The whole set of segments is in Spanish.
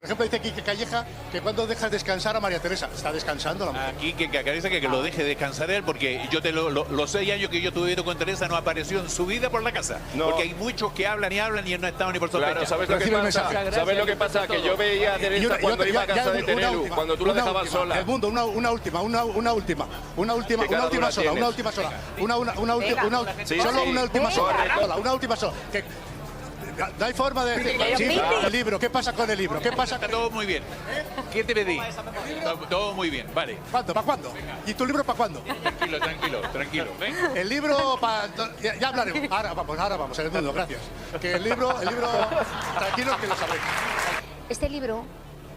Por ejemplo, dice Quique Calleja que cuando dejas descansar a María Teresa. Está descansando la mujer. Aquí que dice que lo deje descansar él, porque yo los 6 años que yo estuve viviendo con Teresa no apareció en su vida por la casa. No. Porque hay muchos que hablan y no estaban ni por sospecha. Claro, ¿sabes lo que pasa? ¿Sabes lo que pasa? Que yo veía a Teresa cuando iba a casa de Terelu, cuando tú la dejabas sola. El mundo, una última sola. Una última sola. No hay forma de decir. Sí, el libro, ¿qué pasa con el libro? ¿Qué pasa? Está todo muy bien. ¿Qué te pedí? Todo muy bien, vale. ¿Cuándo? ¿Para cuándo? ¿Y tu libro para cuándo? Tranquilo. ¿Ven? El libro para... Ya hablaremos. Ahora vamos, en el mundo, gracias. Que el libro... Tranquilos que lo sabréis. Este libro,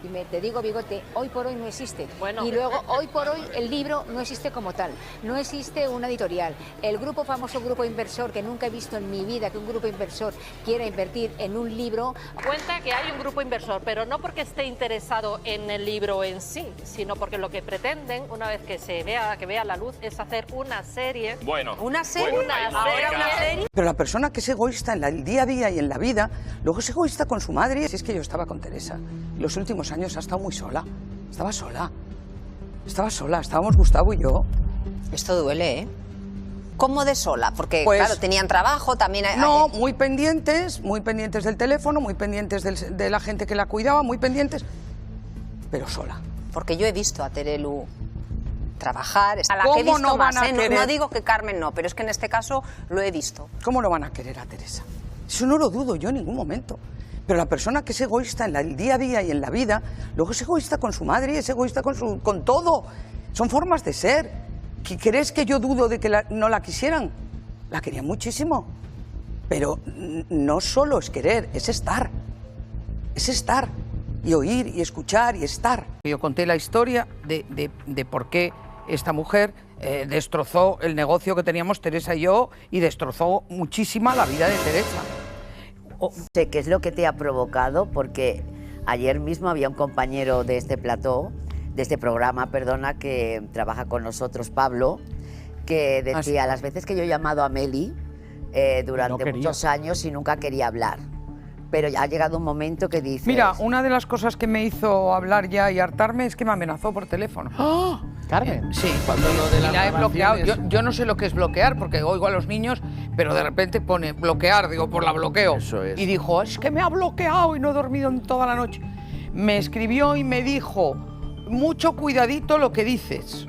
y te digo, Bigote, hoy por hoy no existe. Bueno. Y luego, hoy por hoy, el libro no existe como tal. No existe una editorial. El famoso grupo inversor, que nunca he visto en mi vida que un grupo inversor quiera invertir en un libro. Cuenta que hay un grupo inversor, pero no porque esté interesado en el libro en sí, sino porque lo que pretenden, una vez que vea la luz, es hacer una serie. ¿Una serie? Una serie. Pero la persona que es egoísta en el día a día y en la vida, luego es egoísta con su madre. Si es que yo estaba con Teresa, los últimos años ha estado muy sola. Estaba sola, estábamos Gustavo y yo. Esto duele, ¿eh? ¿Cómo de sola? Porque, pues, claro, tenían trabajo, también... No, muy pendientes del teléfono, muy pendientes de la gente que la cuidaba, muy pendientes, pero sola. Porque yo he visto a Terelu trabajar, a la ¿Cómo que he visto no van más, a querer? No digo que Carmen no, pero es que en este caso lo he visto. ¿Cómo lo van a querer a Teresa? Eso no lo dudo yo en ningún momento. Pero la persona que es egoísta en el día a día y en la vida, luego es egoísta con su madre, es egoísta con todo. Son formas de ser. ¿Crees que yo dudo de que no la quisieran? La querían muchísimo. Pero no solo es querer, es estar. Es estar. Y oír, y escuchar, y estar. Yo conté la historia de por qué esta mujer destrozó el negocio que teníamos Teresa y yo, y destrozó muchísima la vida de Teresa. Sé qué es lo que te ha provocado, porque ayer mismo había un compañero de este plató, de este programa, perdona, que trabaja con nosotros, Pablo, que decía, las veces que yo he llamado a Meli durante muchos años y nunca quería hablar. Pero ya ha llegado un momento que dices... Mira, una de las cosas que me hizo hablar ya y hartarme es que me amenazó por teléfono. ¡Oh! ¿Carmen? Sí. Cuando lo de y la he bloqueado. Yo no sé lo que es bloquear, porque oigo a los niños, pero de repente pone bloquear, digo, por la bloqueo. Eso es. Y dijo, es que me ha bloqueado y no he dormido en toda la noche. Me escribió y me dijo, mucho cuidadito lo que dices,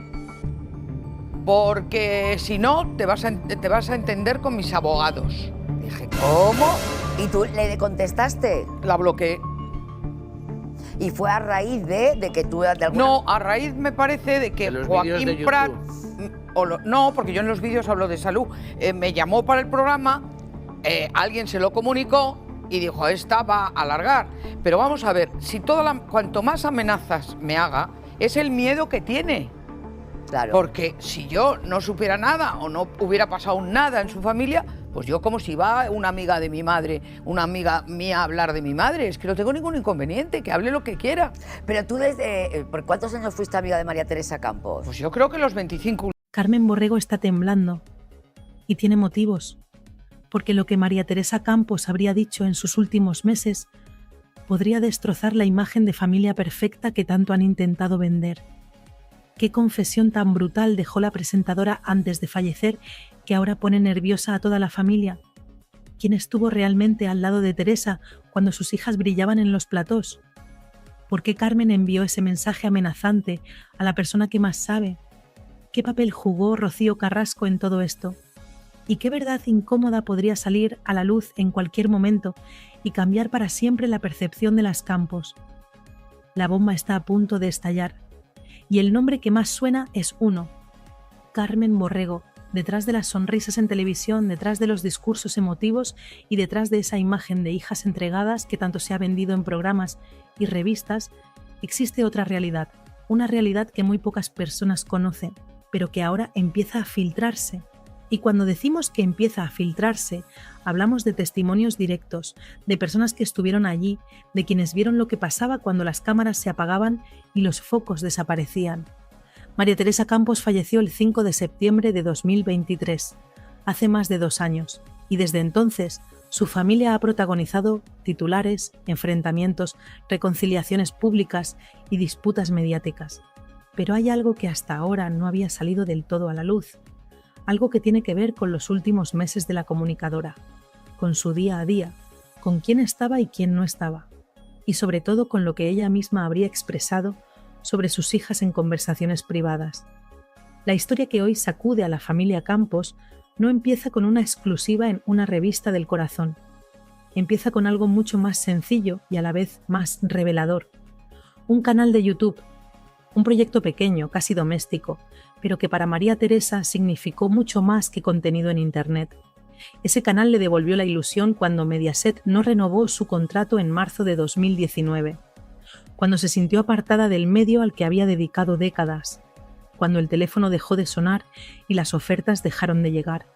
porque si no te vas a entender con mis abogados. Dije, ¿cómo? ¿Y tú le contestaste? La bloqueé. ¿Y fue a raíz de que tú... No, a raíz me parece de que Joaquín Prat... No, porque yo en los vídeos hablo de salud. Me llamó para el programa, alguien se lo comunicó y dijo, esta va a alargar. Pero vamos a ver, si cuanto más amenazas me haga, es el miedo que tiene. Claro. Porque si yo no supiera nada o no hubiera pasado nada en su familia, pues yo, como si va una amiga de mi madre, una amiga mía a hablar de mi madre, es que no tengo ningún inconveniente, que hable lo que quiera. Pero tú ¿por cuántos años fuiste amiga de María Teresa Campos? Pues yo creo que los 25. Carmen Borrego está temblando y tiene motivos, porque lo que María Teresa Campos habría dicho en sus últimos meses podría destrozar la imagen de familia perfecta que tanto han intentado vender. Qué confesión tan brutal dejó la presentadora antes de fallecer, que ahora pone nerviosa a toda la familia. ¿Quién estuvo realmente al lado de Teresa cuando sus hijas brillaban en los platós? ¿Por qué Carmen envió ese mensaje amenazante a la persona que más sabe? ¿Qué papel jugó Rocío Carrasco en todo esto? ¿Y qué verdad incómoda podría salir a la luz en cualquier momento y cambiar para siempre la percepción de las Campos? La bomba está a punto de estallar. Y el nombre que más suena es uno: Carmen Borrego, detrás de las sonrisas en televisión, detrás de los discursos emotivos y detrás de esa imagen de hijas entregadas que tanto se ha vendido en programas y revistas, existe otra realidad, una realidad que muy pocas personas conocen, pero que ahora empieza a filtrarse. Y cuando decimos que empieza a filtrarse, hablamos de testimonios directos, de personas que estuvieron allí, de quienes vieron lo que pasaba cuando las cámaras se apagaban y los focos desaparecían. María Teresa Campos falleció el 5 de septiembre de 2023, hace más de 2 años, y desde entonces Su familia ha protagonizado titulares, enfrentamientos, reconciliaciones públicas y disputas mediáticas. Pero hay algo que hasta ahora no había salido del todo a la luz, algo que tiene que ver con los últimos meses de la comunicadora, con su día a día, con quién estaba y quién no estaba, y sobre todo con lo que ella misma habría expresado sobre sus hijas en conversaciones privadas. La historia que hoy sacude a la familia Campos no empieza con una exclusiva en una revista del corazón. Empieza con algo mucho más sencillo y a la vez más revelador. Un canal de YouTube, un proyecto pequeño, casi doméstico, pero que para María Teresa significó mucho más que contenido en Internet. Ese canal le devolvió la ilusión cuando Mediaset no renovó su contrato en marzo de 2019, cuando se sintió apartada del medio al que había dedicado décadas, cuando el teléfono dejó de sonar y las ofertas dejaron de llegar.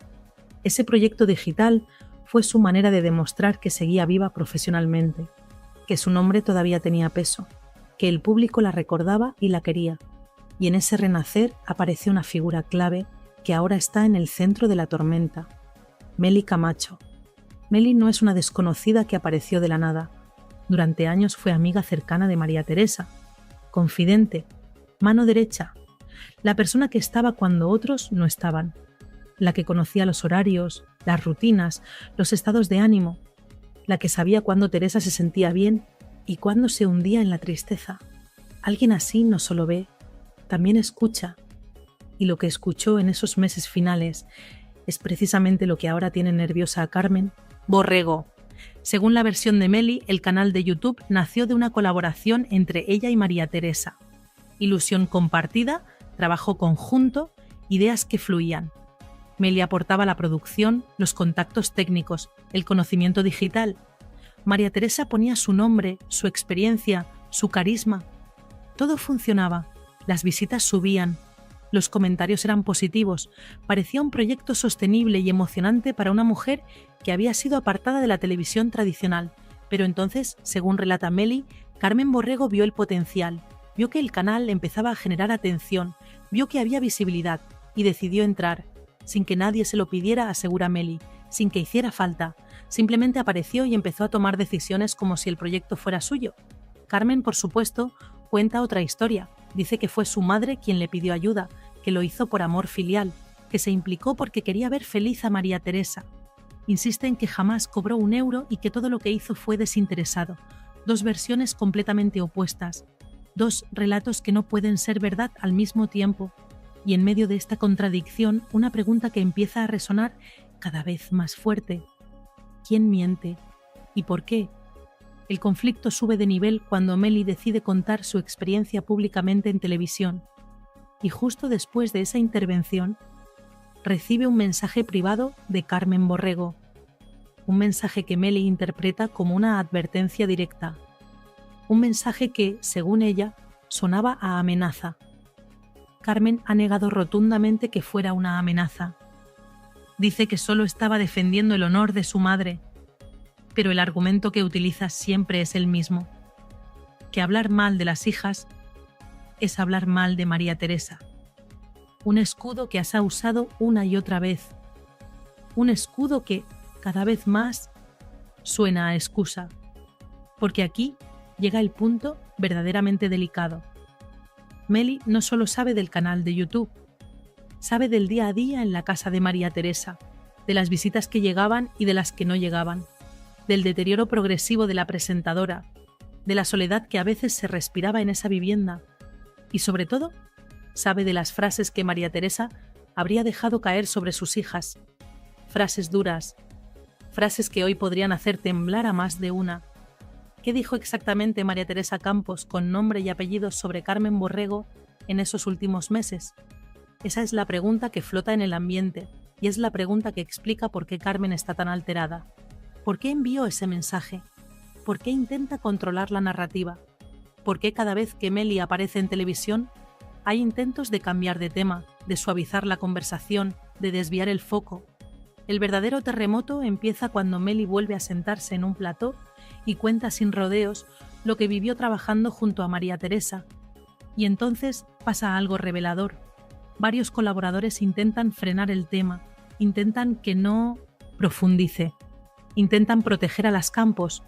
Ese proyecto digital fue su manera de demostrar que seguía viva profesionalmente, que su nombre todavía tenía peso, que el público la recordaba y la quería, y en ese renacer apareció una figura clave que ahora está en el centro de la tormenta: Meli Camacho. Meli no es una desconocida que apareció de la nada. Durante años fue amiga cercana de María Teresa, confidente, mano derecha, la persona que estaba cuando otros no estaban, la que conocía los horarios, las rutinas, los estados de ánimo, la que sabía cuándo Teresa se sentía bien y cuándo se hundía en la tristeza. Alguien así no solo ve, también escucha, y lo que escuchó en esos meses finales es precisamente lo que ahora tiene nerviosa a Carmen Borrego. Según la versión de Meli, el canal de YouTube nació de una colaboración entre ella y María Teresa. Ilusión compartida, trabajo conjunto, ideas que fluían. Meli aportaba la producción, los contactos técnicos, el conocimiento digital. María Teresa ponía su nombre, su experiencia, su carisma. Todo funcionaba, las visitas subían, los comentarios eran positivos, parecía un proyecto sostenible y emocionante para una mujer que había sido apartada de la televisión tradicional. Pero entonces, según relata Meli, Carmen Borrego vio el potencial, vio que el canal empezaba a generar atención, vio que había visibilidad y decidió entrar, sin que nadie se lo pidiera, asegura Meli, sin que hiciera falta. Simplemente apareció y empezó a tomar decisiones como si el proyecto fuera suyo. Carmen, por supuesto, cuenta otra historia. Dice que fue su madre quien le pidió ayuda, que lo hizo por amor filial, que se implicó porque quería ver feliz a María Teresa. Insiste en que jamás cobró un euro y que todo lo que hizo fue desinteresado. Dos versiones completamente opuestas. Dos relatos que no pueden ser verdad al mismo tiempo. Y en medio de esta contradicción, una pregunta que empieza a resonar cada vez más fuerte. ¿Quién miente? ¿Y por qué? El conflicto sube de nivel cuando Meli decide contar su experiencia públicamente en televisión. Y justo después de esa intervención, recibe un mensaje privado de Carmen Borrego. Un mensaje que Meli interpreta como una advertencia directa. Un mensaje que, según ella, sonaba a amenaza. Carmen ha negado rotundamente que fuera una amenaza. Dice que solo estaba defendiendo el honor de su madre, pero el argumento que utiliza siempre es el mismo, que hablar mal de las hijas es hablar mal de María Teresa. Un escudo que has usado una y otra vez. Un escudo que, cada vez más, suena a excusa. Porque aquí llega el punto verdaderamente delicado. Meli no solo sabe del canal de YouTube, sabe del día a día en la casa de María Teresa, de las visitas que llegaban y de las que no llegaban, del deterioro progresivo de la presentadora, de la soledad que a veces se respiraba en esa vivienda y, sobre todo, sabe de las frases que María Teresa habría dejado caer sobre sus hijas, frases duras, frases que hoy podrían hacer temblar a más de una. ¿Qué dijo exactamente María Teresa Campos con nombre y apellido sobre Carmen Borrego en esos últimos meses? Esa es la pregunta que flota en el ambiente y es la pregunta que explica por qué Carmen está tan alterada. ¿Por qué envió ese mensaje? ¿Por qué intenta controlar la narrativa? ¿Por qué cada vez que Meli aparece en televisión hay intentos de cambiar de tema, de suavizar la conversación, de desviar el foco? El verdadero terremoto empieza cuando Meli vuelve a sentarse en un plató y cuenta sin rodeos lo que vivió trabajando junto a María Teresa. Y entonces pasa algo revelador. Varios colaboradores intentan frenar el tema, intentan que no profundice. Intentan proteger a las Campos.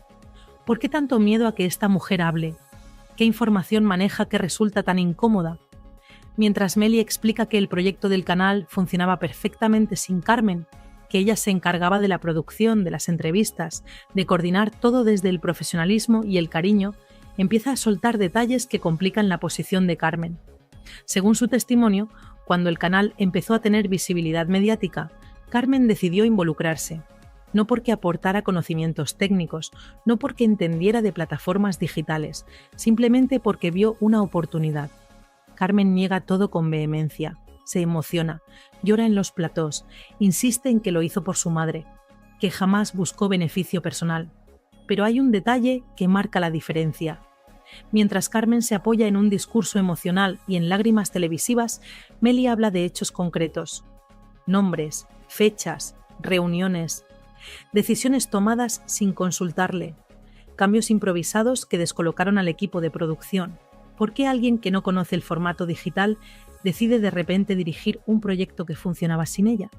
¿Por qué tanto miedo a que esta mujer hable? ¿Qué información maneja que resulta tan incómoda? Mientras Meli explica que el proyecto del canal funcionaba perfectamente sin Carmen, que ella se encargaba de la producción, de las entrevistas, de coordinar todo desde el profesionalismo y el cariño, empieza a soltar detalles que complican la posición de Carmen. Según su testimonio, cuando el canal empezó a tener visibilidad mediática, Carmen decidió involucrarse. No porque aportara conocimientos técnicos, no porque entendiera de plataformas digitales, simplemente porque vio una oportunidad. Carmen niega todo con vehemencia, se emociona, llora en los platós, insiste en que lo hizo por su madre, que jamás buscó beneficio personal. Pero hay un detalle que marca la diferencia. Mientras Carmen se apoya en un discurso emocional y en lágrimas televisivas, Meli habla de hechos concretos. Nombres, fechas, reuniones, decisiones tomadas sin consultarle, cambios improvisados que descolocaron al equipo de producción. ¿Por qué alguien que no conoce el formato digital decide de repente dirigir un proyecto que funcionaba sin ella?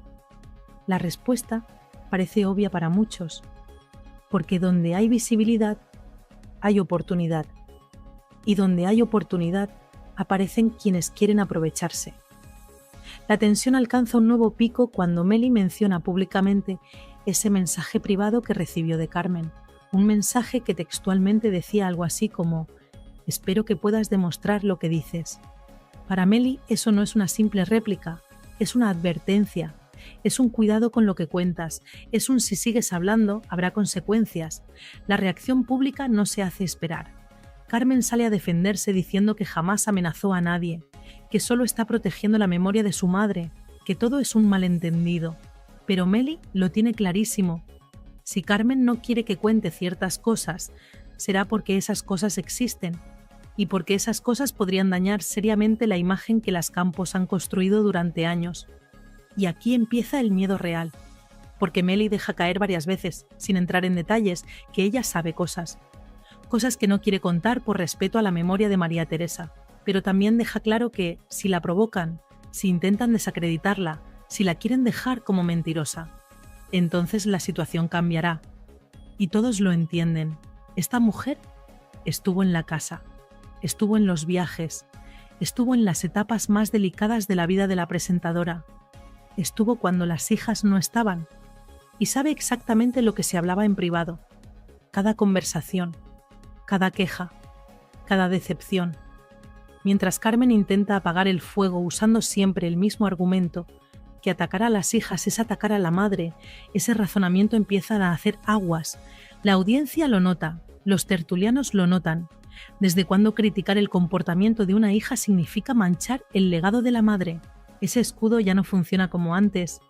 La respuesta parece obvia para muchos, porque donde hay visibilidad, hay oportunidad, y donde hay oportunidad, aparecen quienes quieren aprovecharse. La tensión alcanza un nuevo pico cuando Meli menciona públicamente ese mensaje privado que recibió de Carmen, un mensaje que textualmente decía algo así como: «Espero que puedas demostrar lo que dices». Para Meli eso no es una simple réplica, es una advertencia, es un cuidado con lo que cuentas, es un si sigues hablando habrá consecuencias. La reacción pública no se hace esperar. Carmen sale a defenderse diciendo que jamás amenazó a nadie, que solo está protegiendo la memoria de su madre, que todo es un malentendido. Pero Meli lo tiene clarísimo. Si Carmen no quiere que cuente ciertas cosas, será porque esas cosas existen y porque esas cosas podrían dañar seriamente la imagen que las Campos han construido durante años. Y aquí empieza el miedo real, porque Meli deja caer varias veces, sin entrar en detalles, que ella sabe cosas que no quiere contar por respeto a la memoria de María Teresa, pero también deja claro que, si la provocan, si intentan desacreditarla, si la quieren dejar como mentirosa, entonces la situación cambiará. Y todos lo entienden. Esta mujer estuvo en la casa, estuvo en los viajes, estuvo en las etapas más delicadas de la vida de la presentadora, estuvo cuando las hijas no estaban, y sabe exactamente lo que se hablaba en privado, cada conversación, cada queja, cada decepción. Mientras Carmen intenta apagar el fuego usando siempre el mismo argumento, que atacar a las hijas es atacar a la madre, ese razonamiento empieza a hacer aguas. La audiencia lo nota, los tertulianos lo notan. ¿Desde cuándo criticar el comportamiento de una hija significa manchar el legado de la madre? Ese escudo ya no funciona como antes.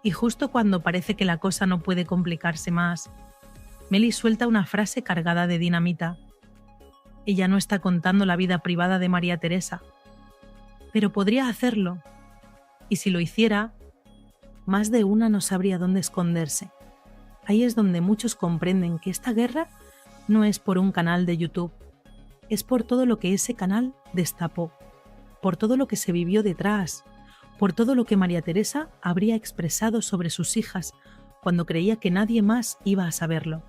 Y justo cuando parece que la cosa no puede complicarse más, Meli suelta una frase cargada de dinamita. Ella no está contando la vida privada de María Teresa, pero podría hacerlo. Y si lo hiciera, más de una no sabría dónde esconderse. Ahí es donde muchos comprenden que esta guerra no es por un canal de YouTube, es por todo lo que ese canal destapó, por todo lo que se vivió detrás, por todo lo que María Teresa habría expresado sobre sus hijas cuando creía que nadie más iba a saberlo.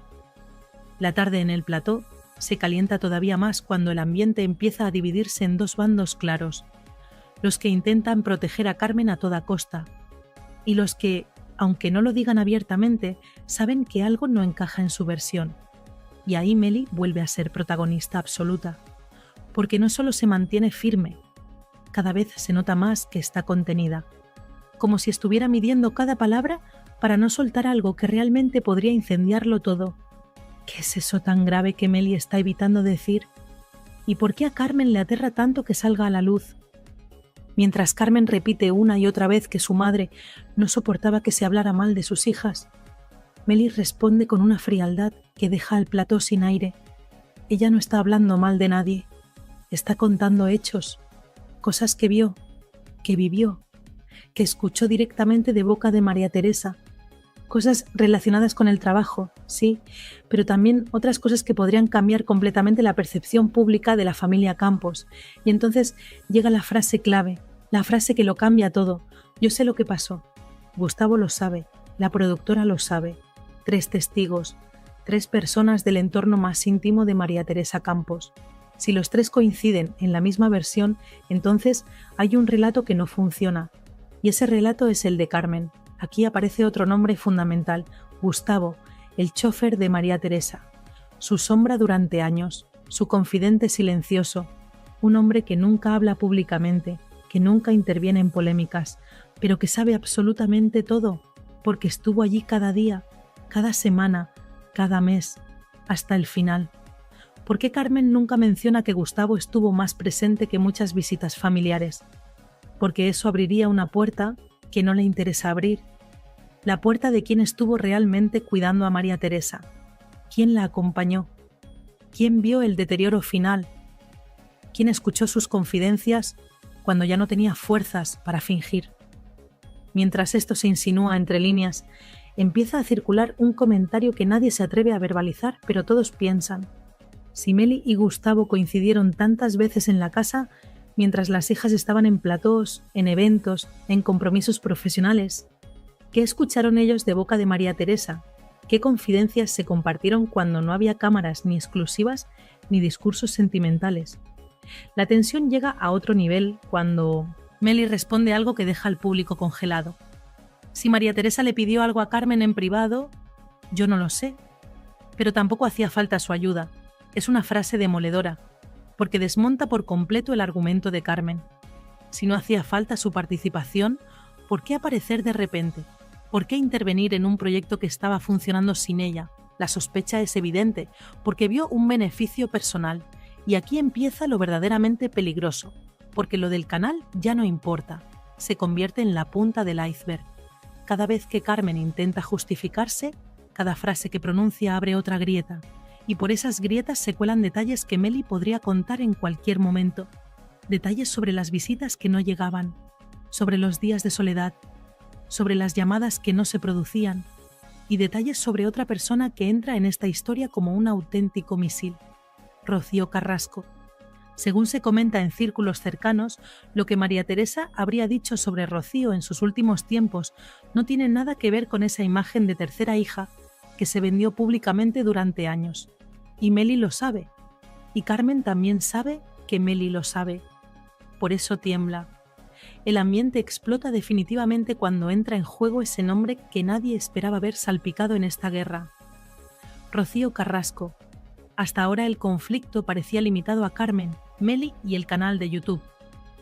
La tarde en el plató se calienta todavía más cuando el ambiente empieza a dividirse en dos bandos claros: los que intentan proteger a Carmen a toda costa y los que, aunque no lo digan abiertamente, saben que algo no encaja en su versión. Y ahí Meli vuelve a ser protagonista absoluta, porque no solo se mantiene firme, cada vez se nota más que está contenida, como si estuviera midiendo cada palabra para no soltar algo que realmente podría incendiarlo todo. ¿Qué es eso tan grave que Meli está evitando decir? ¿Y por qué a Carmen le aterra tanto que salga a la luz? Mientras Carmen repite una y otra vez que su madre no soportaba que se hablara mal de sus hijas, Meli responde con una frialdad que deja el plató sin aire. Ella no está hablando mal de nadie, está contando hechos, cosas que vio, que vivió, que escuchó directamente de boca de María Teresa, cosas relacionadas con el trabajo, sí, pero también otras cosas que podrían cambiar completamente la percepción pública de la familia Campos. Y entonces llega la frase clave, la frase que lo cambia todo. Yo sé lo que pasó, Gustavo lo sabe, la productora lo sabe, 3 testigos, 3 personas del entorno más íntimo de María Teresa Campos. Si los 3 coinciden en la misma versión, entonces hay un relato que no funciona. Y ese relato es el de Carmen. Aquí aparece otro nombre fundamental, Gustavo, el chofer de María Teresa. Su sombra durante años, su confidente silencioso, un hombre que nunca habla públicamente, que nunca interviene en polémicas, pero que sabe absolutamente todo, porque estuvo allí cada día, cada semana, cada mes, hasta el final. ¿Por qué Carmen nunca menciona que Gustavo estuvo más presente que muchas visitas familiares? Porque eso abriría una puerta que no le interesa abrir. La puerta de quien estuvo realmente cuidando a María Teresa. ¿Quién la acompañó? ¿Quién vio el deterioro final? ¿Quién escuchó sus confidencias cuando ya no tenía fuerzas para fingir? Mientras esto se insinúa entre líneas, empieza a circular un comentario que nadie se atreve a verbalizar, pero todos piensan. Si Meli y Gustavo coincidieron tantas veces en la casa, mientras las hijas estaban en platós, en eventos, en compromisos profesionales, ¿qué escucharon ellos de boca de María Teresa? ¿Qué confidencias se compartieron cuando no había cámaras ni exclusivas ni discursos sentimentales? La tensión llega a otro nivel cuando Meli responde algo que deja al público congelado. Si María Teresa le pidió algo a Carmen en privado, yo no lo sé, pero tampoco hacía falta su ayuda. Es una frase demoledora, porque desmonta por completo el argumento de Carmen. Si no hacía falta su participación, ¿por qué aparecer de repente? ¿Por qué intervenir en un proyecto que estaba funcionando sin ella? La sospecha es evidente, porque vio un beneficio personal. Y aquí empieza lo verdaderamente peligroso, porque lo del canal ya no importa, se convierte en la punta del iceberg. Cada vez que Carmen intenta justificarse, cada frase que pronuncia abre otra grieta, y por esas grietas se cuelan detalles que Meli podría contar en cualquier momento. Detalles sobre las visitas que no llegaban, sobre los días de soledad, sobre las llamadas que no se producían, y detalles sobre otra persona que entra en esta historia como un auténtico misil. Rocío Carrasco. Según se comenta en círculos cercanos, lo que María Teresa habría dicho sobre Rocío en sus últimos tiempos no tiene nada que ver con esa imagen de tercera hija que se vendió públicamente durante años. Y Meli lo sabe. Y Carmen también sabe que Meli lo sabe. Por eso tiembla. El ambiente explota definitivamente cuando entra en juego ese nombre que nadie esperaba ver salpicado en esta guerra. Rocío Carrasco. Hasta ahora el conflicto parecía limitado a Carmen, Meli y el canal de YouTube.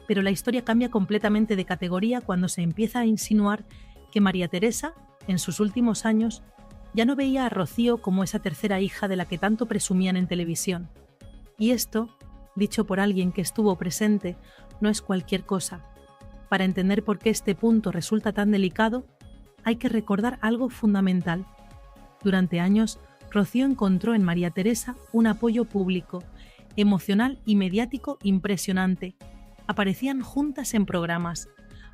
Pero la historia cambia completamente de categoría cuando se empieza a insinuar que María Teresa, en sus últimos años, ya no veía a Rocío como esa tercera hija de la que tanto presumían en televisión. Y esto, dicho por alguien que estuvo presente, no es cualquier cosa. Para entender por qué este punto resulta tan delicado, hay que recordar algo fundamental. Durante años, Rocío encontró en María Teresa un apoyo público, emocional y mediático impresionante. Aparecían juntas en programas,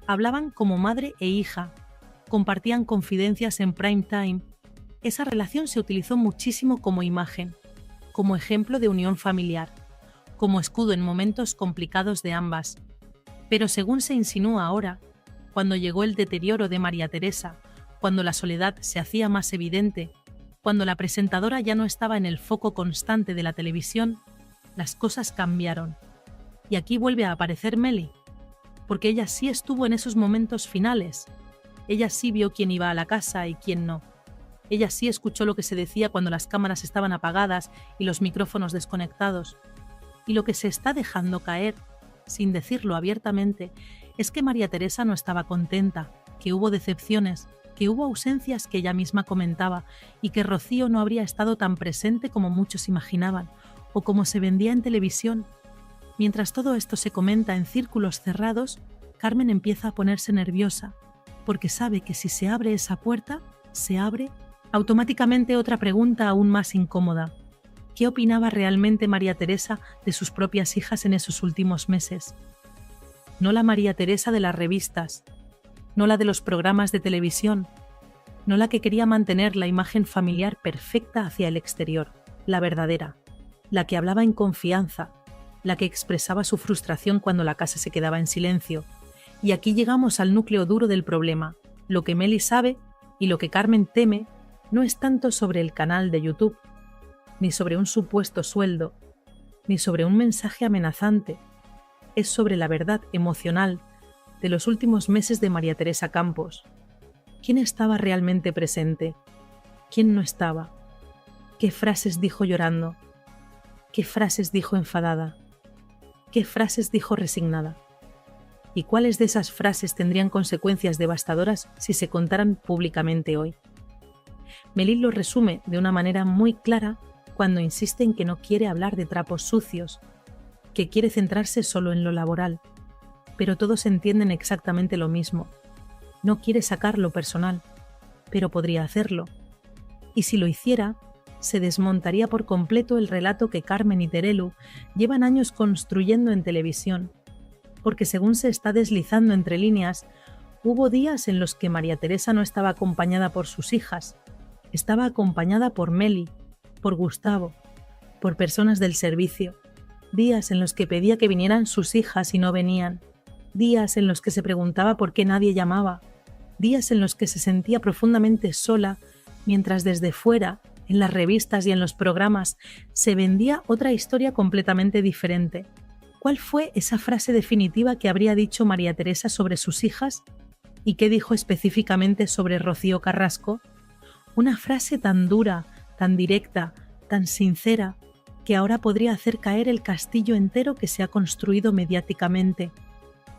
hablaban como madre e hija, compartían confidencias en prime time. Esa relación se utilizó muchísimo como imagen, como ejemplo de unión familiar, como escudo en momentos complicados de ambas. Pero según se insinúa ahora, cuando llegó el deterioro de María Teresa, cuando la soledad se hacía más evidente, cuando la presentadora ya no estaba en el foco constante de la televisión, las cosas cambiaron. Y aquí vuelve a aparecer Meli, porque ella sí estuvo en esos momentos finales. Ella sí vio quién iba a la casa y quién no. Ella sí escuchó lo que se decía cuando las cámaras estaban apagadas y los micrófonos desconectados. Y lo que se está dejando caer, sin decirlo abiertamente, es que María Teresa no estaba contenta, que hubo decepciones, que hubo ausencias que ella misma comentaba y que Rocío no habría estado tan presente como muchos imaginaban o como se vendía en televisión. Mientras todo esto se comenta en círculos cerrados, Carmen empieza a ponerse nerviosa, porque sabe que si se abre esa puerta, se abre automáticamente otra pregunta aún más incómoda. ¿Qué opinaba realmente María Teresa de sus propias hijas en esos últimos meses? No la María Teresa de las revistas, no la de los programas de televisión, no la que quería mantener la imagen familiar perfecta hacia el exterior, la verdadera, la que hablaba en confianza, la que expresaba su frustración cuando la casa se quedaba en silencio. Y aquí llegamos al núcleo duro del problema, lo que Meli sabe y lo que Carmen teme no es tanto sobre el canal de YouTube, ni sobre un supuesto sueldo, ni sobre un mensaje amenazante. Es sobre la verdad emocional de los últimos meses de María Teresa Campos. ¿Quién estaba realmente presente? ¿Quién no estaba? ¿Qué frases dijo llorando? ¿Qué frases dijo enfadada? ¿Qué frases dijo resignada? ¿Y cuáles de esas frases tendrían consecuencias devastadoras si se contaran públicamente hoy? Meli lo resume de una manera muy clara cuando insiste en que no quiere hablar de trapos sucios, que quiere centrarse solo en lo laboral, pero todos entienden exactamente lo mismo. No quiere sacar lo personal, pero podría hacerlo. Y si lo hiciera, se desmontaría por completo el relato que Carmen y Terelu llevan años construyendo en televisión, porque según se está deslizando entre líneas, hubo días en los que María Teresa no estaba acompañada por sus hijas, estaba acompañada por Meli, por Gustavo, por personas del servicio, días en los que pedía que vinieran sus hijas y no venían, días en los que se preguntaba por qué nadie llamaba, días en los que se sentía profundamente sola, mientras desde fuera, en las revistas y en los programas, se vendía otra historia completamente diferente. ¿Cuál fue esa frase definitiva que habría dicho María Teresa sobre sus hijas? ¿Y qué dijo específicamente sobre Rocío Carrasco? Una frase tan dura, tan directa, tan sincera, que ahora podría hacer caer el castillo entero que se ha construido mediáticamente.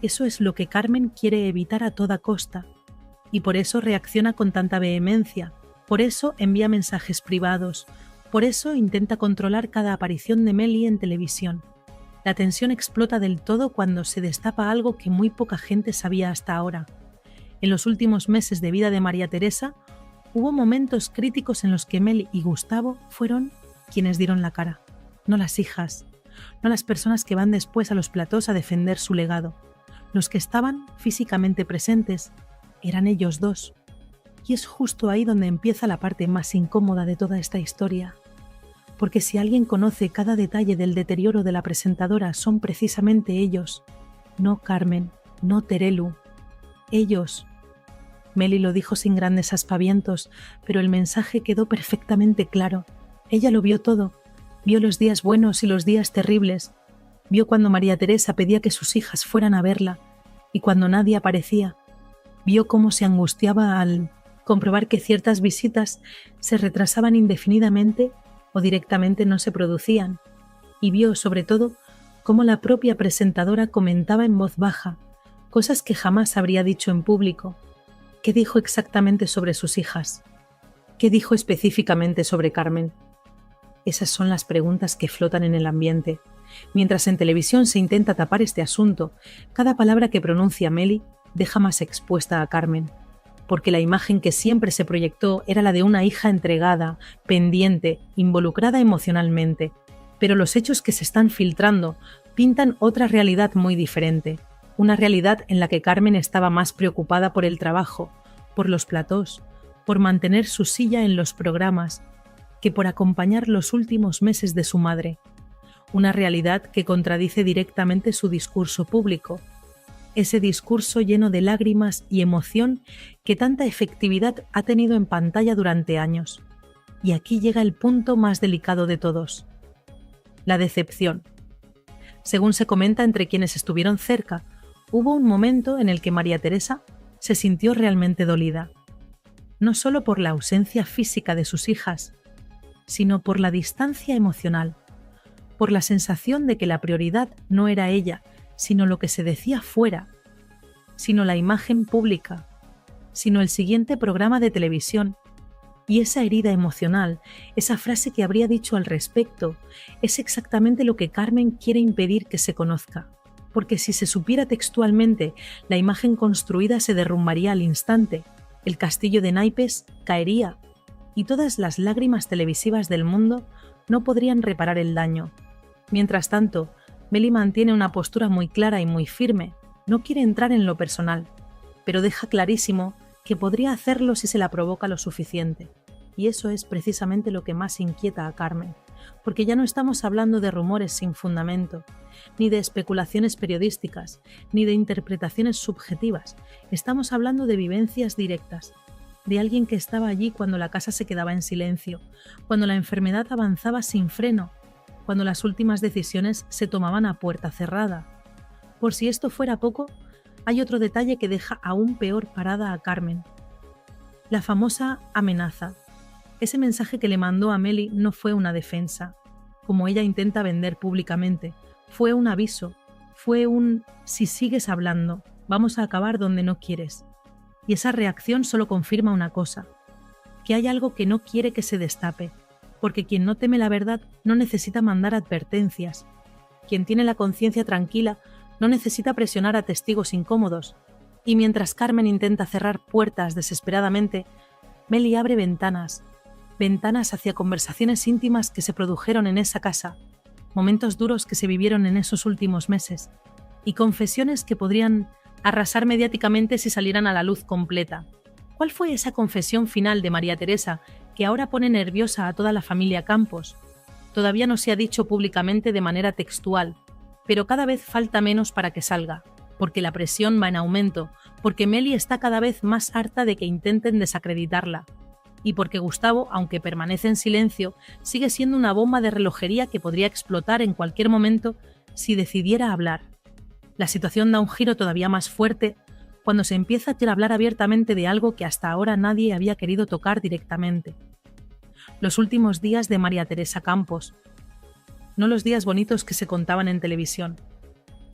Eso es lo que Carmen quiere evitar a toda costa, y por eso reacciona con tanta vehemencia, por eso envía mensajes privados, por eso intenta controlar cada aparición de Meli en televisión. La tensión explota del todo cuando se destapa algo que muy poca gente sabía hasta ahora. En los últimos meses de vida de María Teresa, hubo momentos críticos en los que Meli y Gustavo fueron quienes dieron la cara, no las hijas, no las personas que van después a los platós a defender su legado. Los que estaban físicamente presentes eran ellos dos. Y es justo ahí donde empieza la parte más incómoda de toda esta historia. Porque si alguien conoce cada detalle del deterioro de la presentadora, son precisamente ellos. No Carmen, no Terelu. Ellos. Meli lo dijo sin grandes aspavientos, pero el mensaje quedó perfectamente claro. Ella lo vio todo. Vio los días buenos y los días terribles. Vio cuando María Teresa pedía que sus hijas fueran a verla y cuando nadie aparecía. Vio cómo se angustiaba al comprobar que ciertas visitas se retrasaban indefinidamente o directamente no se producían. Y vio, sobre todo, cómo la propia presentadora comentaba en voz baja, cosas que jamás habría dicho en público. ¿Qué dijo exactamente sobre sus hijas? ¿Qué dijo específicamente sobre Carmen? Esas son las preguntas que flotan en el ambiente. Mientras en televisión se intenta tapar este asunto, cada palabra que pronuncia Meli deja más expuesta a Carmen, porque la imagen que siempre se proyectó era la de una hija entregada, pendiente, involucrada emocionalmente. Pero los hechos que se están filtrando pintan otra realidad muy diferente, una realidad en la que Carmen estaba más preocupada por el trabajo, por los platós, por mantener su silla en los programas, que por acompañar los últimos meses de su madre. Una realidad que contradice directamente su discurso público, ese discurso lleno de lágrimas y emoción que tanta efectividad ha tenido en pantalla durante años. Y aquí llega el punto más delicado de todos: la decepción. Según se comenta entre quienes estuvieron cerca, hubo un momento en el que María Teresa se sintió realmente dolida, no solo por la ausencia física de sus hijas, sino por la distancia emocional, por la sensación de que la prioridad no era ella, sino lo que se decía fuera, sino la imagen pública, sino el siguiente programa de televisión. Y esa herida emocional, esa frase que habría dicho al respecto, es exactamente lo que Carmen quiere impedir que se conozca. Porque si se supiera textualmente, la imagen construida se derrumbaría al instante, el castillo de naipes caería, y todas las lágrimas televisivas del mundo no podrían reparar el daño. Mientras tanto, Meli mantiene una postura muy clara y muy firme. No quiere entrar en lo personal, pero deja clarísimo que podría hacerlo si se la provoca lo suficiente. Y eso es precisamente lo que más inquieta a Carmen, porque ya no estamos hablando de rumores sin fundamento, ni de especulaciones periodísticas, ni de interpretaciones subjetivas. Estamos hablando de vivencias directas, de alguien que estaba allí cuando la casa se quedaba en silencio, cuando la enfermedad avanzaba sin freno, cuando las últimas decisiones se tomaban a puerta cerrada. Por si esto fuera poco, hay otro detalle que deja aún peor parada a Carmen. La famosa amenaza. Ese mensaje que le mandó a Meli no fue una defensa, como ella intenta vender públicamente. Fue un aviso, fue un «si sigues hablando, vamos a acabar donde no quieres». Y esa reacción solo confirma una cosa, que hay algo que no quiere que se destape, porque quien no teme la verdad no necesita mandar advertencias. Quien tiene la conciencia tranquila no necesita presionar a testigos incómodos. Y mientras Carmen intenta cerrar puertas desesperadamente, Meli abre ventanas hacia conversaciones íntimas que se produjeron en esa casa, momentos duros que se vivieron en esos últimos meses, y confesiones que podrían arrasar mediáticamente si salieran a la luz completa. ¿Cuál fue esa confesión final de María Teresa que ahora pone nerviosa a toda la familia Campos? Todavía no se ha dicho públicamente de manera textual, pero cada vez falta menos para que salga, porque la presión va en aumento, porque Meli está cada vez más harta de que intenten desacreditarla, y porque Gustavo, aunque permanece en silencio, sigue siendo una bomba de relojería que podría explotar en cualquier momento si decidiera hablar. La situación da un giro todavía más fuerte cuando se empieza a hablar abiertamente de algo que hasta ahora nadie había querido tocar directamente. Los últimos días de María Teresa Campos. No los días bonitos que se contaban en televisión.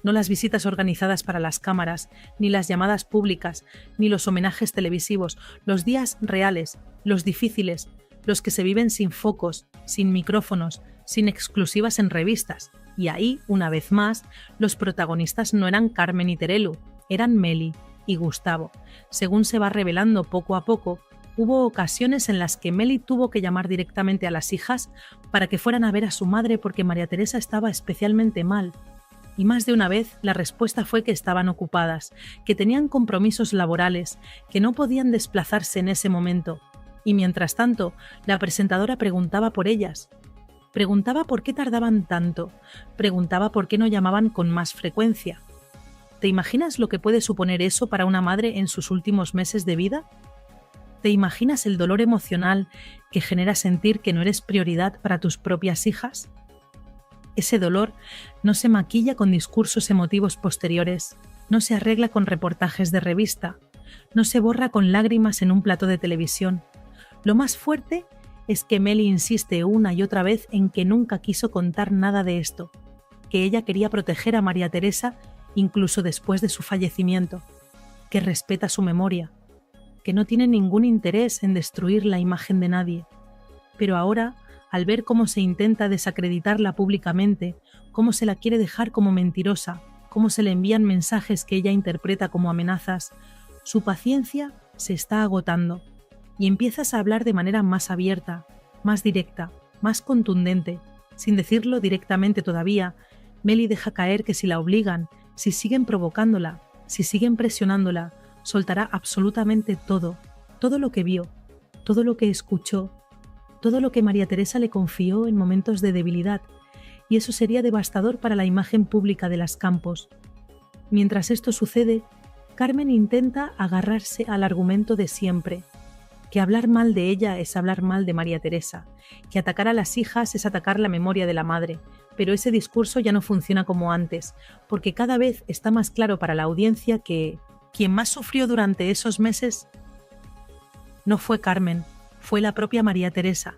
No las visitas organizadas para las cámaras, ni las llamadas públicas, ni los homenajes televisivos. Los días reales, los difíciles, los que se viven sin focos, sin micrófonos, sin exclusivas en revistas. Y ahí, una vez más, los protagonistas no eran Carmen y Terelu, eran Meli y Gustavo. Según se va revelando poco a poco, hubo ocasiones en las que Meli tuvo que llamar directamente a las hijas para que fueran a ver a su madre porque María Teresa estaba especialmente mal. Y más de una vez la respuesta fue que estaban ocupadas, que tenían compromisos laborales, que no podían desplazarse en ese momento. Y mientras tanto, la presentadora preguntaba por ellas. Preguntaba por qué tardaban tanto, preguntaba por qué no llamaban con más frecuencia. ¿Te imaginas lo que puede suponer eso para una madre en sus últimos meses de vida? ¿Te imaginas el dolor emocional que genera sentir que no eres prioridad para tus propias hijas? Ese dolor no se maquilla con discursos emotivos posteriores, no se arregla con reportajes de revista, no se borra con lágrimas en un plató de televisión. Lo más fuerte es que Meli insiste una y otra vez en que nunca quiso contar nada de esto, que ella quería proteger a María Teresa incluso después de su fallecimiento, que respeta su memoria, que no tiene ningún interés en destruir la imagen de nadie. Pero ahora, al ver cómo se intenta desacreditarla públicamente, cómo se la quiere dejar como mentirosa, cómo se le envían mensajes que ella interpreta como amenazas, su paciencia se está agotando y empiezas a hablar de manera más abierta, más directa, más contundente. Sin decirlo directamente todavía, Meli deja caer que si la obligan, si siguen provocándola, si siguen presionándola, soltará absolutamente todo, todo lo que vio, todo lo que escuchó, todo lo que María Teresa le confió en momentos de debilidad, y eso sería devastador para la imagen pública de las Campos. Mientras esto sucede, Carmen intenta agarrarse al argumento de siempre, que hablar mal de ella es hablar mal de María Teresa, que atacar a las hijas es atacar la memoria de la madre, pero ese discurso ya no funciona como antes, porque cada vez está más claro para la audiencia que quien más sufrió durante esos meses no fue Carmen, fue la propia María Teresa,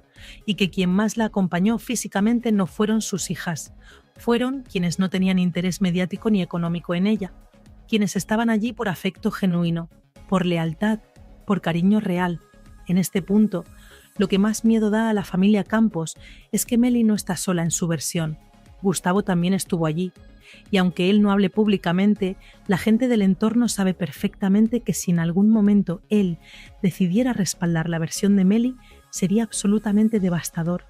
y que quien más la acompañó físicamente no fueron sus hijas, fueron quienes no tenían interés mediático ni económico en ella, quienes estaban allí por afecto genuino, por lealtad, por cariño real. En este punto, lo que más miedo da a la familia Campos es que Meli no está sola en su versión. Gustavo también estuvo allí, y aunque él no hable públicamente, la gente del entorno sabe perfectamente que si en algún momento él decidiera respaldar la versión de Meli, sería absolutamente devastador,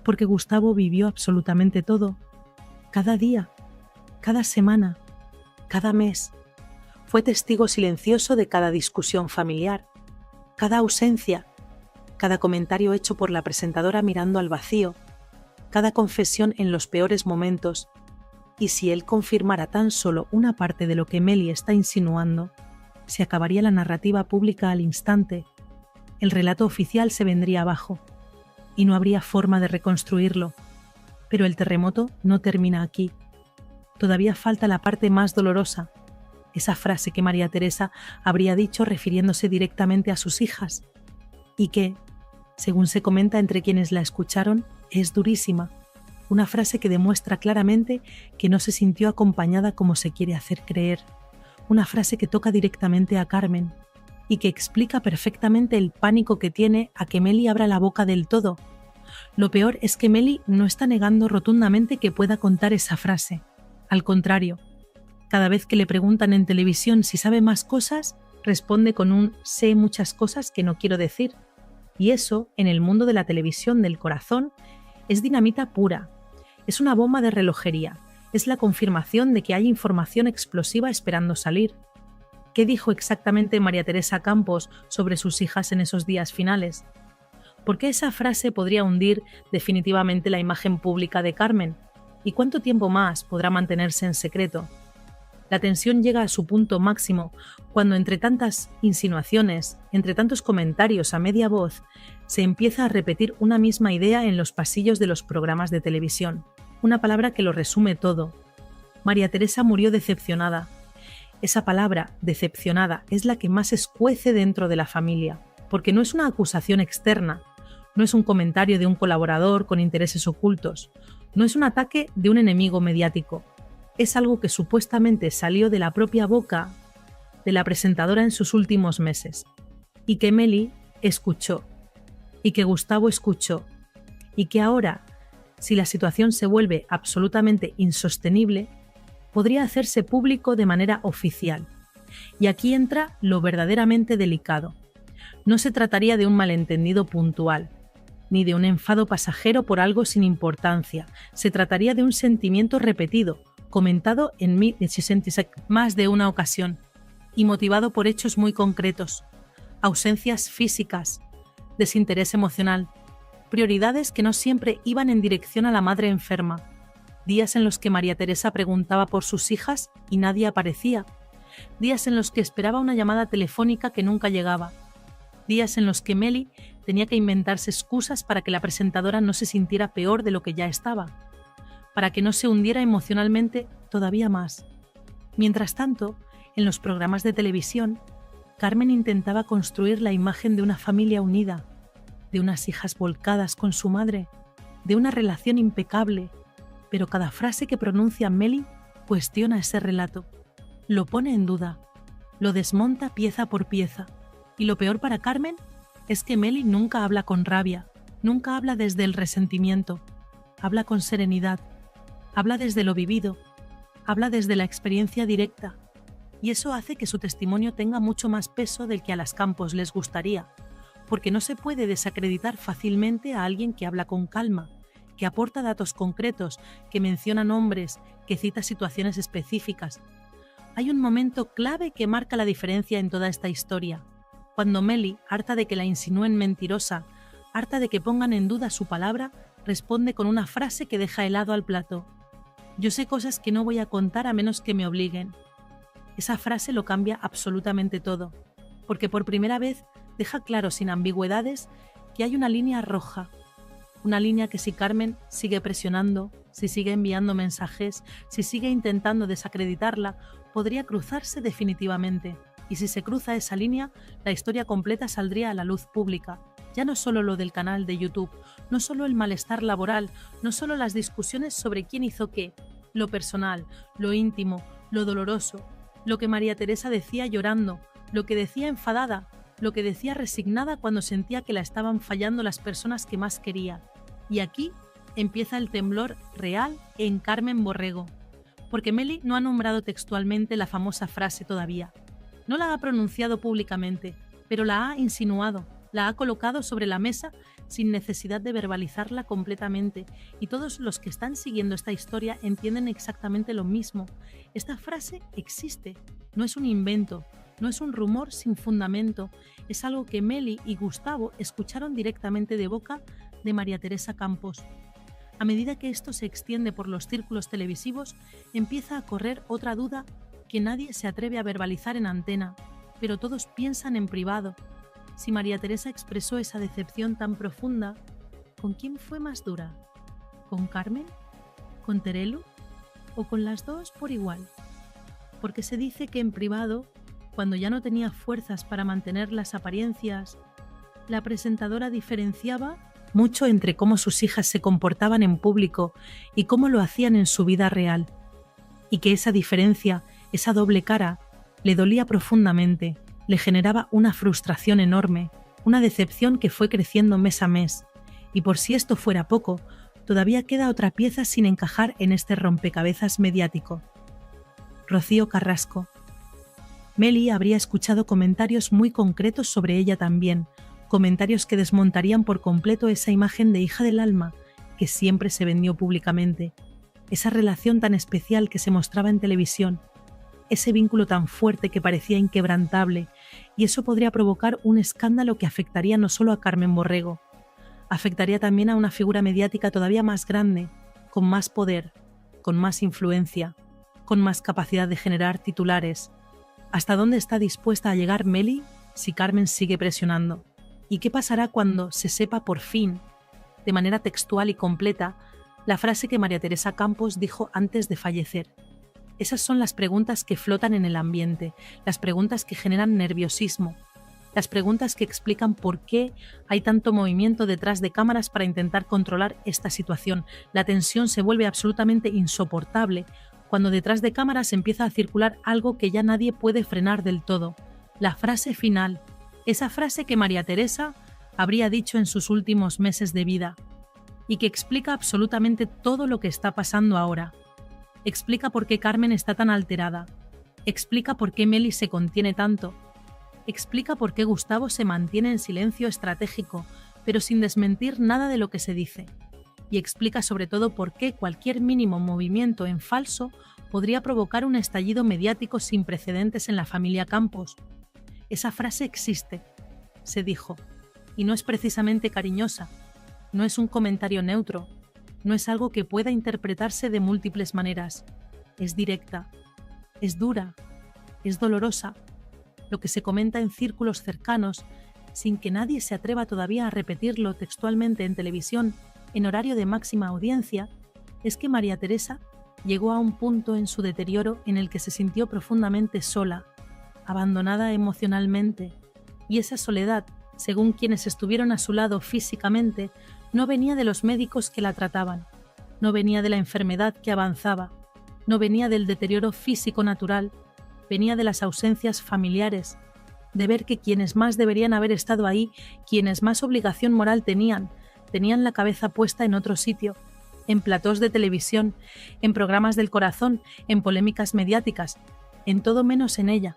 porque Gustavo vivió absolutamente todo, cada día, cada semana, cada mes. Fue testigo silencioso de cada discusión familiar, cada ausencia, cada comentario hecho por la presentadora mirando al vacío, cada confesión en los peores momentos. Y si él confirmara tan solo una parte de lo que Meli está insinuando, se acabaría la narrativa pública al instante, el relato oficial se vendría abajo y no habría forma de reconstruirlo. Pero el terremoto no termina aquí. Todavía falta la parte más dolorosa, esa frase que María Teresa habría dicho refiriéndose directamente a sus hijas y que, según se comenta entre quienes la escucharon, es durísima. Una frase que demuestra claramente que no se sintió acompañada como se quiere hacer creer. Una frase que toca directamente a Carmen y que explica perfectamente el pánico que tiene a que Meli abra la boca del todo. Lo peor es que Meli no está negando rotundamente que pueda contar esa frase. Al contrario, cada vez que le preguntan en televisión si sabe más cosas, responde con un sé muchas cosas que no quiero decir. Y eso, en el mundo de la televisión del corazón, es dinamita pura. Es una bomba de relojería. Es la confirmación de que hay información explosiva esperando salir. ¿Qué dijo exactamente María Teresa Campos sobre sus hijas en esos días finales? ¿Por qué esa frase podría hundir definitivamente la imagen pública de Carmen? ¿Y cuánto tiempo más podrá mantenerse en secreto? La tensión llega a su punto máximo cuando, entre tantas insinuaciones, entre tantos comentarios a media voz, se empieza a repetir una misma idea en los pasillos de los programas de televisión. Una palabra que lo resume todo. María Teresa murió decepcionada. Esa palabra, decepcionada, es la que más escuece dentro de la familia, porque no es una acusación externa, no es un comentario de un colaborador con intereses ocultos, no es un ataque de un enemigo mediático. Es algo que supuestamente salió de la propia boca de la presentadora en sus últimos meses, y que Meli escuchó, y que Gustavo escuchó, y que ahora, si la situación se vuelve absolutamente insostenible, podría hacerse público de manera oficial. Y aquí entra lo verdaderamente delicado. No se trataría de un malentendido puntual, ni de un enfado pasajero por algo sin importancia. Se trataría de un sentimiento repetido, comentado en más de una ocasión, y motivado por hechos muy concretos, ausencias físicas, desinterés emocional, prioridades que no siempre iban en dirección a la madre enferma, días en los que María Teresa preguntaba por sus hijas y nadie aparecía, días en los que esperaba una llamada telefónica que nunca llegaba, días en los que Meli tenía que inventarse excusas para que la presentadora no se sintiera peor de lo que ya estaba, para que no se hundiera emocionalmente todavía más. Mientras tanto, en los programas de televisión, Carmen intentaba construir la imagen de una familia unida, de unas hijas volcadas con su madre, de una relación impecable, pero cada frase que pronuncia Meli cuestiona ese relato, lo pone en duda, lo desmonta pieza por pieza. Y lo peor para Carmen es que Meli nunca habla con rabia, nunca habla desde el resentimiento, habla con serenidad, habla desde lo vivido, habla desde la experiencia directa, y eso hace que su testimonio tenga mucho más peso del que a las Campos les gustaría, porque no se puede desacreditar fácilmente a alguien que habla con calma, que aporta datos concretos, que menciona nombres, que cita situaciones específicas. Hay un momento clave que marca la diferencia en toda esta historia, cuando Meli, harta de que la insinúen mentirosa, harta de que pongan en duda su palabra, responde con una frase que deja helado al plato. Yo sé cosas que no voy a contar a menos que me obliguen. Esa frase lo cambia absolutamente todo, porque por primera vez deja claro sin ambigüedades que hay una línea roja, una línea que si Carmen sigue presionando, si sigue enviando mensajes, si sigue intentando desacreditarla, podría cruzarse definitivamente. Y si se cruza esa línea, la historia completa saldría a la luz pública. Ya no solo lo del canal de YouTube, no solo el malestar laboral, no solo las discusiones sobre quién hizo qué, lo personal, lo íntimo, lo doloroso, lo que María Teresa decía llorando, lo que decía enfadada, lo que decía resignada cuando sentía que la estaban fallando las personas que más quería. Y aquí empieza el temblor real en Carmen Borrego, porque Meli no ha nombrado textualmente la famosa frase todavía. No la ha pronunciado públicamente, pero la ha insinuado, la ha colocado sobre la mesa sin necesidad de verbalizarla completamente, y todos los que están siguiendo esta historia entienden exactamente lo mismo. Esta frase existe, no es un invento, no es un rumor sin fundamento, es algo que Meli y Gustavo escucharon directamente de boca de María Teresa Campos. A medida que esto se extiende por los círculos televisivos, empieza a correr otra duda que nadie se atreve a verbalizar en antena, pero todos piensan en privado. Si María Teresa expresó esa decepción tan profunda, ¿con quién fue más dura? ¿Con Carmen? ¿Con Terelu? ¿O con las dos por igual? Porque se dice que en privado, cuando ya no tenía fuerzas para mantener las apariencias, la presentadora diferenciaba mucho entre cómo sus hijas se comportaban en público y cómo lo hacían en su vida real, y que esa diferencia, esa doble cara, le dolía profundamente, le generaba una frustración enorme, una decepción que fue creciendo mes a mes, y por si esto fuera poco, todavía queda otra pieza sin encajar en este rompecabezas mediático. Rocío Carrasco. Meli habría escuchado comentarios muy concretos sobre ella también, comentarios que desmontarían por completo esa imagen de hija del alma que siempre se vendió públicamente, esa relación tan especial que se mostraba en televisión, ese vínculo tan fuerte que parecía inquebrantable, y eso podría provocar un escándalo que afectaría no solo a Carmen Borrego, afectaría también a una figura mediática todavía más grande, con más poder, con más influencia, con más capacidad de generar titulares. ¿Hasta dónde está dispuesta a llegar Meli si Carmen sigue presionando? ¿Y qué pasará cuando se sepa por fin, de manera textual y completa, la frase que María Teresa Campos dijo antes de fallecer? Esas son las preguntas que flotan en el ambiente, las preguntas que generan nerviosismo, las preguntas que explican por qué hay tanto movimiento detrás de cámaras para intentar controlar esta situación. La tensión se vuelve absolutamente insoportable cuando detrás de cámaras empieza a circular algo que ya nadie puede frenar del todo. La frase final, esa frase que María Teresa habría dicho en sus últimos meses de vida y que explica absolutamente todo lo que está pasando ahora. Explica por qué Carmen está tan alterada. Explica por qué Meli se contiene tanto. Explica por qué Gustavo se mantiene en silencio estratégico, pero sin desmentir nada de lo que se dice. Y explica sobre todo por qué cualquier mínimo movimiento en falso podría provocar un estallido mediático sin precedentes en la familia Campos. Esa frase existe, se dijo, y no es precisamente cariñosa, no es un comentario neutro, no es algo que pueda interpretarse de múltiples maneras. Es directa, es dura, es dolorosa. Lo que se comenta en círculos cercanos, sin que nadie se atreva todavía a repetirlo textualmente en televisión, en horario de máxima audiencia, es que María Teresa llegó a un punto en su deterioro en el que se sintió profundamente sola, abandonada emocionalmente, y esa soledad, según quienes estuvieron a su lado físicamente, no venía de los médicos que la trataban, no venía de la enfermedad que avanzaba, no venía del deterioro físico natural, venía de las ausencias familiares, de ver que quienes más deberían haber estado ahí, quienes más obligación moral tenían la cabeza puesta en otro sitio, en platós de televisión, en programas del corazón, en polémicas mediáticas, en todo menos en ella.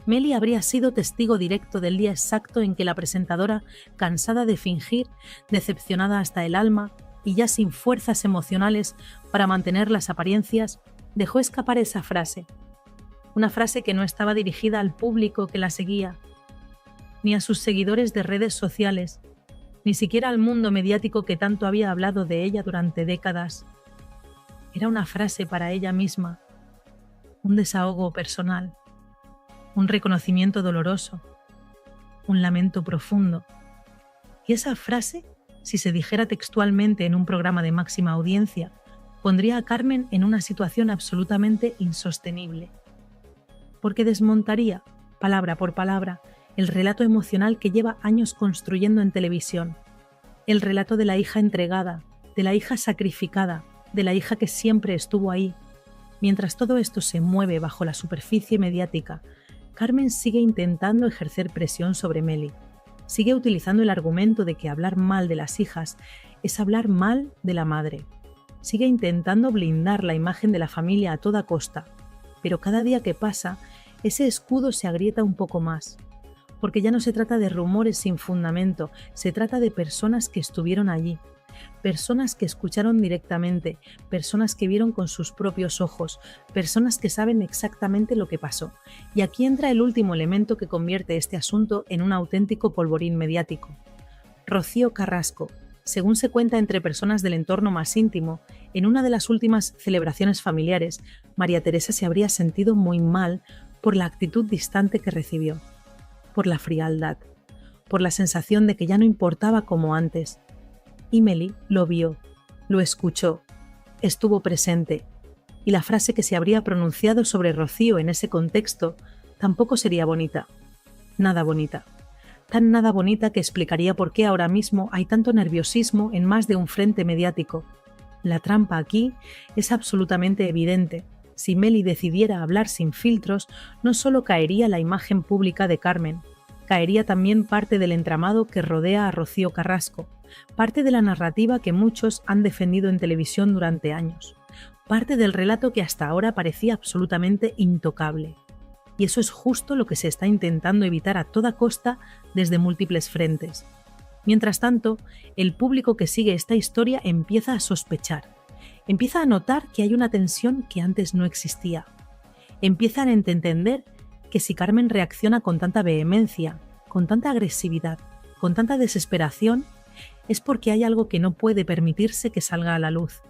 Meli habría sido testigo directo del día exacto en que la presentadora, cansada de fingir, decepcionada hasta el alma y ya sin fuerzas emocionales para mantener las apariencias, dejó escapar esa frase. Una frase que no estaba dirigida al público que la seguía, ni a sus seguidores de redes sociales, ni siquiera al mundo mediático que tanto había hablado de ella durante décadas. Era una frase para ella misma, un desahogo personal, un reconocimiento doloroso, un lamento profundo. Y esa frase, si se dijera textualmente en un programa de máxima audiencia, pondría a Carmen en una situación absolutamente insostenible, porque desmontaría, palabra por palabra, el relato emocional que lleva años construyendo en televisión, el relato de la hija entregada, de la hija sacrificada, de la hija que siempre estuvo ahí. Mientras todo esto se mueve bajo la superficie mediática, Carmen sigue intentando ejercer presión sobre Meli. Sigue utilizando el argumento de que hablar mal de las hijas es hablar mal de la madre. Sigue intentando blindar la imagen de la familia a toda costa, pero cada día que pasa, ese escudo se agrieta un poco más, porque ya no se trata de rumores sin fundamento, se trata de personas que estuvieron allí, personas que escucharon directamente, personas que vieron con sus propios ojos, personas que saben exactamente lo que pasó. Y aquí entra el último elemento que convierte este asunto en un auténtico polvorín mediático. Rocío Carrasco, según se cuenta entre personas del entorno más íntimo, en una de las últimas celebraciones familiares, María Teresa se habría sentido muy mal por la actitud distante que recibió, por la frialdad, por la sensación de que ya no importaba como antes. Y Meli lo vio, lo escuchó, estuvo presente, y la frase que se habría pronunciado sobre Rocío en ese contexto tampoco sería bonita. Nada bonita. Tan nada bonita que explicaría por qué ahora mismo hay tanto nerviosismo en más de un frente mediático. La trampa aquí es absolutamente evidente. Si Meli decidiera hablar sin filtros, no solo caería la imagen pública de Carmen, caería también parte del entramado que rodea a Rocío Carrasco, parte de la narrativa que muchos han defendido en televisión durante años, parte del relato que hasta ahora parecía absolutamente intocable. Y eso es justo lo que se está intentando evitar a toda costa desde múltiples frentes. Mientras tanto, el público que sigue esta historia empieza a sospechar, empieza a notar que hay una tensión que antes no existía. Empiezan a entender que si Carmen reacciona con tanta vehemencia, con tanta agresividad, con tanta desesperación, es porque hay algo que no puede permitirse que salga a la luz,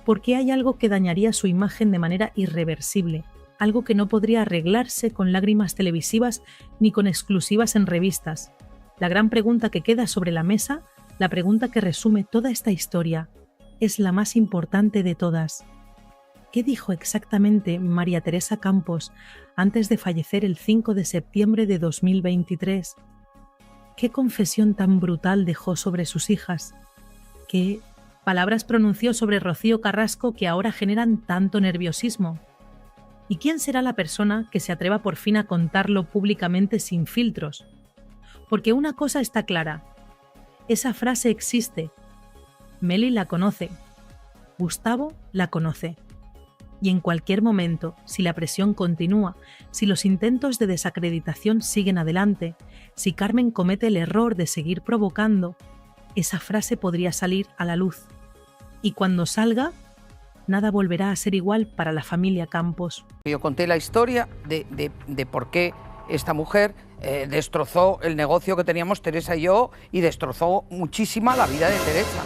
porque hay algo que dañaría su imagen de manera irreversible, algo que no podría arreglarse con lágrimas televisivas ni con exclusivas en revistas. La gran pregunta que queda sobre la mesa, la pregunta que resume toda esta historia, es la más importante de todas. ¿Qué dijo exactamente María Teresa Campos antes de fallecer el 5 de septiembre de 2023? ¿Qué confesión tan brutal dejó sobre sus hijas? ¿Qué palabras pronunció sobre Rocío Carrasco que ahora generan tanto nerviosismo? ¿Y quién será la persona que se atreva por fin a contarlo públicamente sin filtros? Porque una cosa está clara, esa frase existe, Meli la conoce, Gustavo la conoce. Y en cualquier momento, si la presión continúa, si los intentos de desacreditación siguen adelante, si Carmen comete el error de seguir provocando, esa frase podría salir a la luz. Y cuando salga, nada volverá a ser igual para la familia Campos. Yo conté la historia de por qué esta mujer destrozó el negocio que teníamos Teresa y yo, y destrozó muchísima la vida de Teresa.